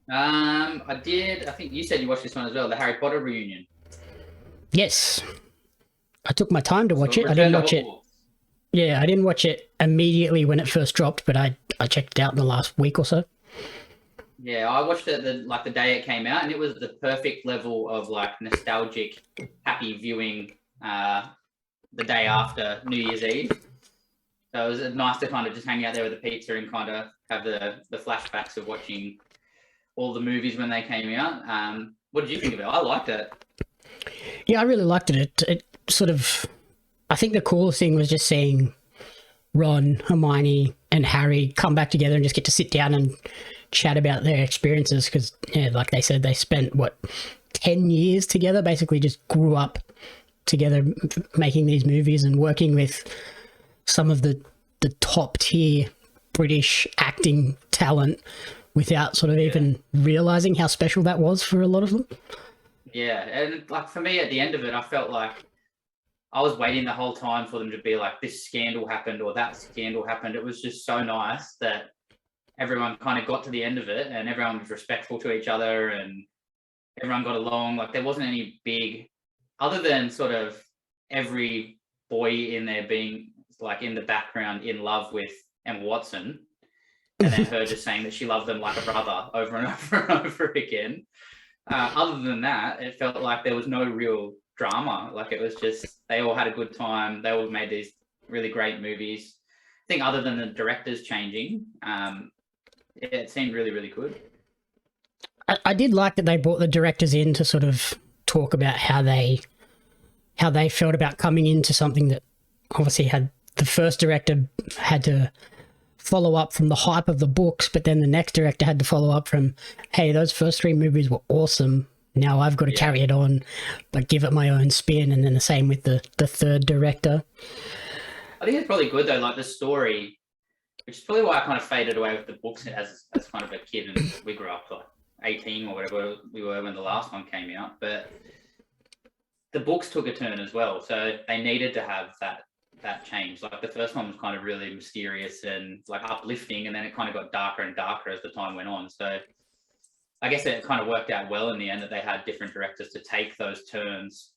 I did. I think you said you watched this one as well, the Harry Potter reunion. Yes, I took my time to So watch it. I Return didn't to watch it. Hogwarts. Yeah, I didn't watch it immediately when it first dropped, but I checked it out in the last week or so. Yeah, I watched it the day it came out, and it was the perfect level of like nostalgic, happy viewing the day after New Year's Eve. So it was nice to kind of just hang out there with the pizza and kind of have the flashbacks of watching all the movies when they came out. What did you think of it? I liked it. Yeah, I really liked it. It sort of, I think the coolest thing was just seeing Ron, Hermione, and Harry come back together and just get to sit down and chat about their experiences because, yeah, like they said, they spent, 10 years together, basically just grew up together making these movies and working with some of the top tier British acting talent without sort of even realizing how special that was for a lot of them. Yeah, and like for me at the end of it, I felt like I was waiting the whole time for them to be like, this scandal happened or that scandal happened. It was just so nice that everyone kind of got to the end of it and everyone was respectful to each other and everyone got along. Like there wasn't any big, other than sort of every boy in there being like in the background in love with Emma Watson, and then her just saying that she loved them like a brother over and over and over again. Other than that, it felt like there was no real drama. Like it was just they all had a good time. They all made these really great movies. I think other than the directors changing, it seemed really, really good. I did like that they brought the directors in to sort of talk about how they felt about coming into something that obviously had the first director had to follow up from the hype of the books, but then the next director had to follow up from, hey, those first three movies were awesome. Now I've got to carry it on, but give it my own spin. And then the same with the third director. I think it's probably good though, like the story, which is probably why I kind of faded away with the books as kind of a kid, and we grew up like 18 or whatever we were when the last one came out. But the books took a turn as well, so they needed to have that change. Like the first one was kind of really mysterious and like uplifting, and then it kind of got darker and darker as the time went on. So I guess it kind of worked out well in the end that they had different directors to take those turns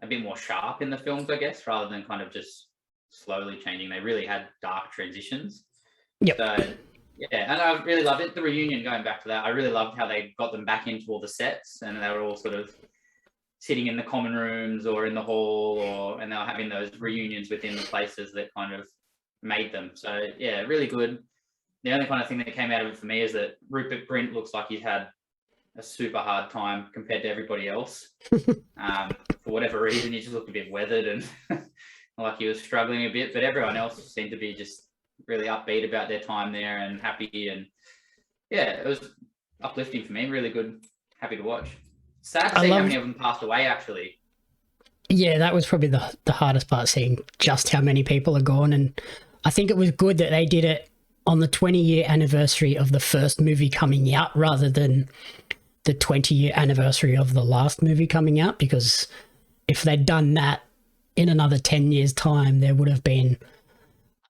a bit more sharp in the films, I guess, rather than kind of just slowly changing. They really had dark transitions. Yep. So yeah, and I really loved it. The reunion, going back to that, I really loved how they got them back into all the sets, and they were all sort of sitting in the common rooms or in the hall, and they were having those reunions within the places that kind of made them. So yeah, really good. The only kind of thing that came out of it for me is that Rupert Grint looks like he's had a super hard time compared to everybody else. For whatever reason, he just looked a bit weathered and like he was struggling a bit, but everyone else seemed to be just really upbeat about their time there and happy. And yeah, it was uplifting for me. Really good. Happy to watch. Sad to see how many of them passed away, actually. Yeah, that was probably the hardest part, seeing just how many people are gone. And I think it was good that they did it on the 20-year anniversary of the first movie coming out rather than the 20-year anniversary of the last movie coming out, because if they'd done that in another 10 years' time, there would have been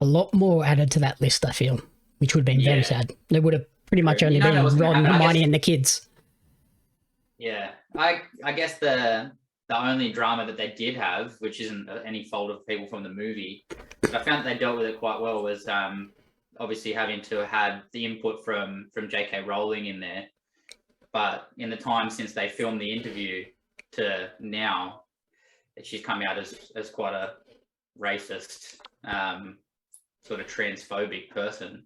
a lot more added to that list, I feel, which would have been very sad. There would have pretty much only been Ron, Hermione, and the kids. Yeah, I guess the only drama that they did have, which isn't any fault of people from the movie, but I found that they dealt with it quite well, was obviously having to have had the input from J.K. Rowling in there. But in the time since they filmed the interview to now, she's come out as quite a racist, sort of transphobic person.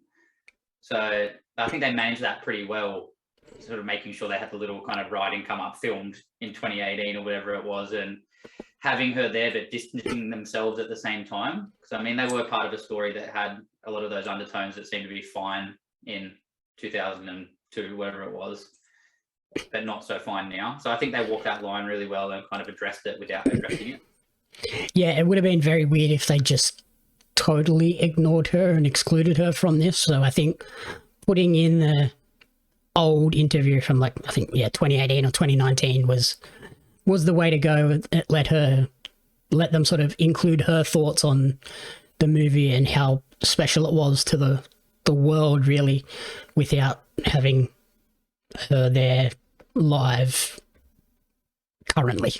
So I think they managed that pretty well, sort of making sure they had the little kind of writing come up filmed in 2018 or whatever it was, and having her there but distancing themselves at the same time. Because I mean, they were part of a story that had a lot of those undertones that seemed to be fine in 2002, whatever it was, but not so fine now. So I think they walked that line really well and kind of addressed it without addressing it. Yeah, it would have been very weird if they just totally ignored her and excluded her from this. So I think putting in the old interview from 2018 or 2019 was the way to go. It let them sort of include her thoughts on the movie and how special it was to the world, really, without having her there live currently.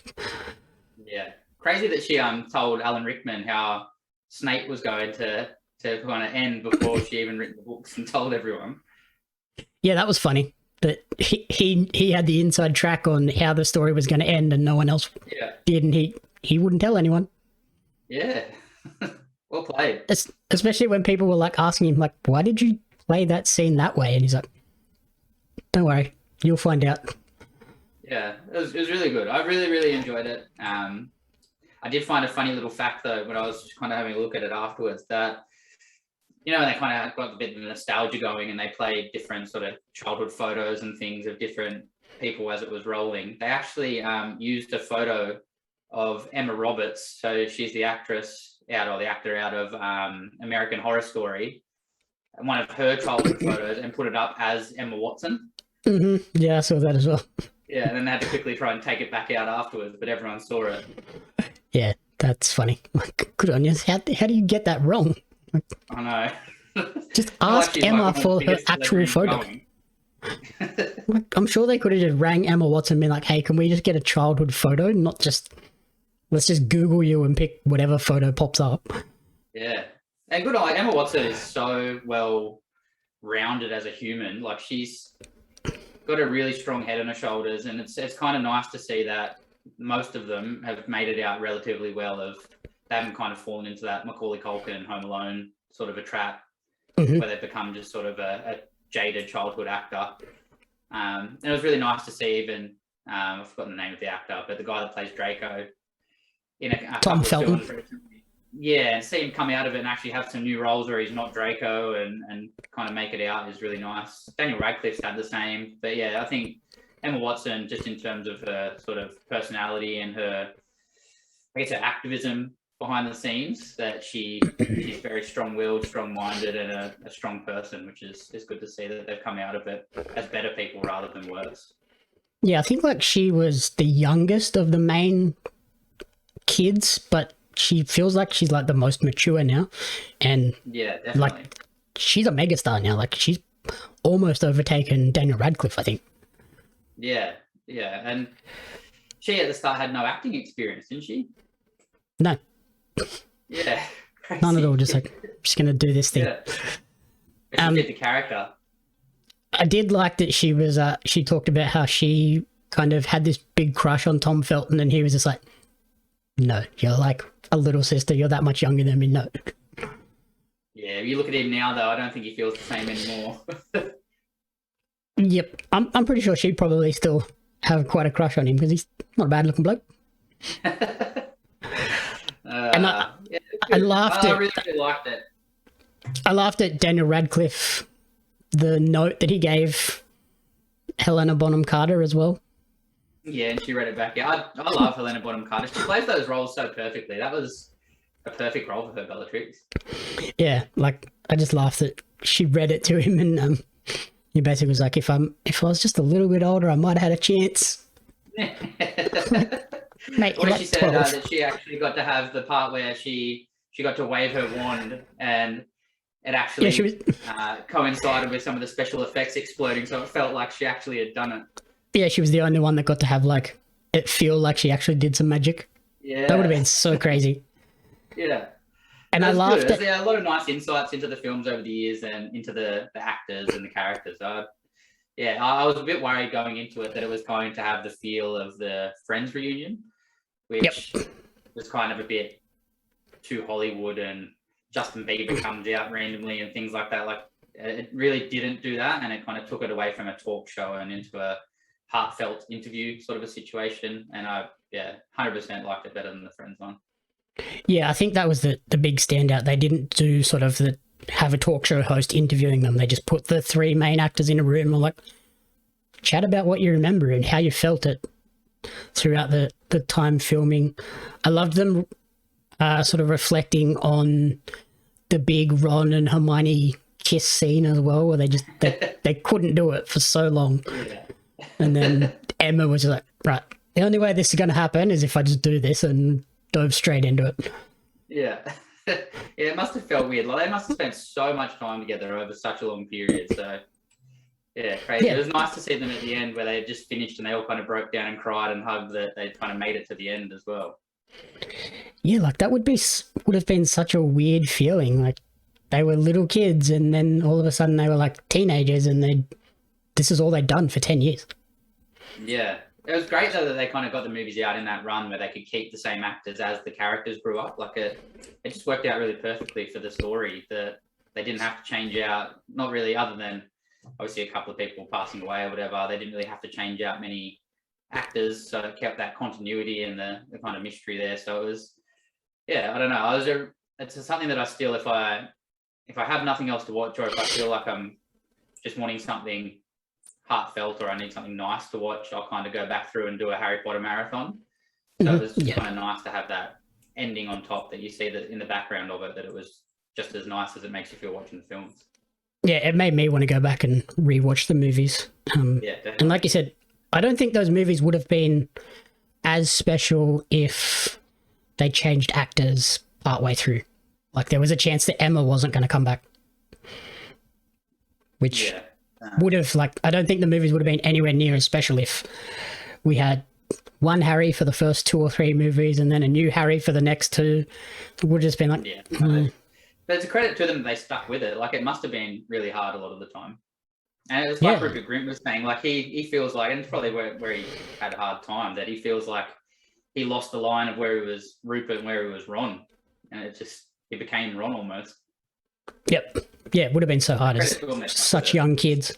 Yeah, crazy that she told Alan Rickman how Snape was going to kind of end before she even written the books and told everyone. Yeah, that was funny. That he had the inside track on how the story was going to end, and no one else did, and he wouldn't tell anyone. Yeah, well played. Especially when people were like asking him, like, "Why did you play that scene that way?" And he's like, "Don't worry, you'll find out." Yeah, it was really good. I really enjoyed it. I did find a funny little fact though when I was just kind of having a look at it afterwards that, you know, they kind of got a bit of nostalgia going and they played different sort of childhood photos and things of different people as it was rolling. They actually used a photo of Emma Roberts. So she's the actress or the actor out of American Horror Story, and one of her childhood photos, and put it up as Emma Watson. Mm-hmm. Yeah, I saw that as well. Yeah, and then they had to quickly try and take it back out afterwards, but everyone saw it. Yeah, that's funny. Like, good on you. How do you get that wrong? I know. Just ask Emma for her actual photo. Like, I'm sure they could have just rang Emma Watson and been like, "Hey, can we just get a childhood photo? Not just, let's just Google you and pick whatever photo pops up." Yeah. And good on Emma Watson is so well rounded as a human. Like, she's got a really strong head on her shoulders, and it's kind of nice to see that most of them have made it out relatively well. They haven't kind of fallen into that Macaulay Culkin Home Alone sort of a trap, where they've become just sort of a jaded childhood actor. And it was really nice to see even I've forgotten the name of the actor, but the guy that plays Draco in a Tom Felton. Yeah, and see him come out of it and actually have some new roles where he's not Draco and kind of make it out is really nice. Daniel Radcliffe's had the same. But yeah, I think Emma Watson, just in terms of her sort of personality and her, I guess, her activism behind the scenes, that she's very strong-willed, strong-minded, and a strong person, which is good to see that they've come out of it as better people rather than worse. Yeah, I think like she was the youngest of the main kids, but she feels like she's like the most mature now, and yeah, definitely. Like she's a megastar now. Like she's almost overtaken Daniel Radcliffe, I think. Yeah, and she at the start had no acting experience, didn't she? No. Yeah. Crazy. None at all. Just like, just gonna do this thing. Yeah. She did the character. I did like that she was. She talked about how she kind of had this big crush on Tom Felton, and he was just like, "No, you're like a little sister. You're that much younger than me. No." Yeah, you look at him now, though. I don't think he feels the same anymore. Yep, I'm pretty sure she'd probably still have quite a crush on him because he's not a bad looking bloke. And I laughed I really liked it. I laughed at Daniel Radcliffe, the note that he gave Helena Bonham Carter as well. Yeah, and she read it back. Yeah, I love Helena Bonham Carter. She plays those roles so perfectly. That was a perfect role for her, Bellatrix. Yeah, like I just laughed that she read it to him, and he basically was like, "If I was just a little bit older, I might have had a chance." Mate, what like she said that she actually got to have the part where she got to wave her wand, and it actually coincided with some of the special effects exploding, so it felt like she actually had done it. Yeah, she was the only one that got to have like it feel like she actually did some magic. Yeah, that would have been so crazy. Yeah, and I laughed at a lot of nice insights into the films over the years and into the actors and the characters. I was a bit worried going into it that it was going to have the feel of the Friends reunion, which was kind of a bit too Hollywood, and Justin Bieber comes out randomly and things like that. Like, it really didn't do that, and it kind of took it away from a talk show and into a heartfelt interview sort of a situation. And I 100% liked it better than the Friends one. Yeah, I think that was the big standout. They didn't do sort of have a talk show host interviewing them. They just put the three main actors in a room and like chat about what you remember and how you felt it throughout the time filming. I loved them sort of reflecting on the big Ron and Hermione kiss scene as well, where they couldn't do it for so long. Yeah. And then Emma was like, right, the only way this is going to happen is if I just do this, and dove straight into it. Yeah. Yeah, it must have felt weird. Like, they must have spent so much time together over such a long period. So Yeah, crazy. Yeah. It was nice to see them at the end where they had just finished and they all kind of broke down and cried and hugged that they kind of made it to the end as well. Yeah, like that would have been such a weird feeling. Like they were little kids, and then all of a sudden they were like teenagers, and this is all they'd done for 10 years. Yeah. It was great though that they kind of got the movies out in that run where they could keep the same actors as the characters grew up. Like it just worked out really perfectly for the story that they didn't have to change out, not really, other than obviously a couple of people passing away or whatever. They didn't really have to change out many actors, so it kept that continuity and the kind of mystery there. So it was, yeah, I don't know. It's something that I still, if I have nothing else to watch, or if I feel like I'm just wanting something heartfelt or I need something nice to watch, I'll kind of go back through and do a Harry Potter marathon. So it was kind of nice to have that ending on top, that you see that in the background of it, that it was just as nice as it makes you feel watching the films. Yeah, it made me want to go back and rewatch the movies. Yeah, definitely. And like you said, I don't think those movies would have been as special if they changed actors partway through. Like there was a chance that Emma wasn't going to come back, which would have, like, I don't think the movies would have been anywhere near as special if we had one Harry for the first 2 or 3 movies and then a new Harry for the next 2. It would have just been like, But it's a credit to them that they stuck with it. Like it must have been really hard a lot of the time. And it was like Rupert Grint was saying, like he feels like, and it's probably where he had a hard time, that he feels like he lost the line of where he was Rupert and where he was Ron. And he became Ron almost. Yep. Yeah, it would have been so hard as such young kids.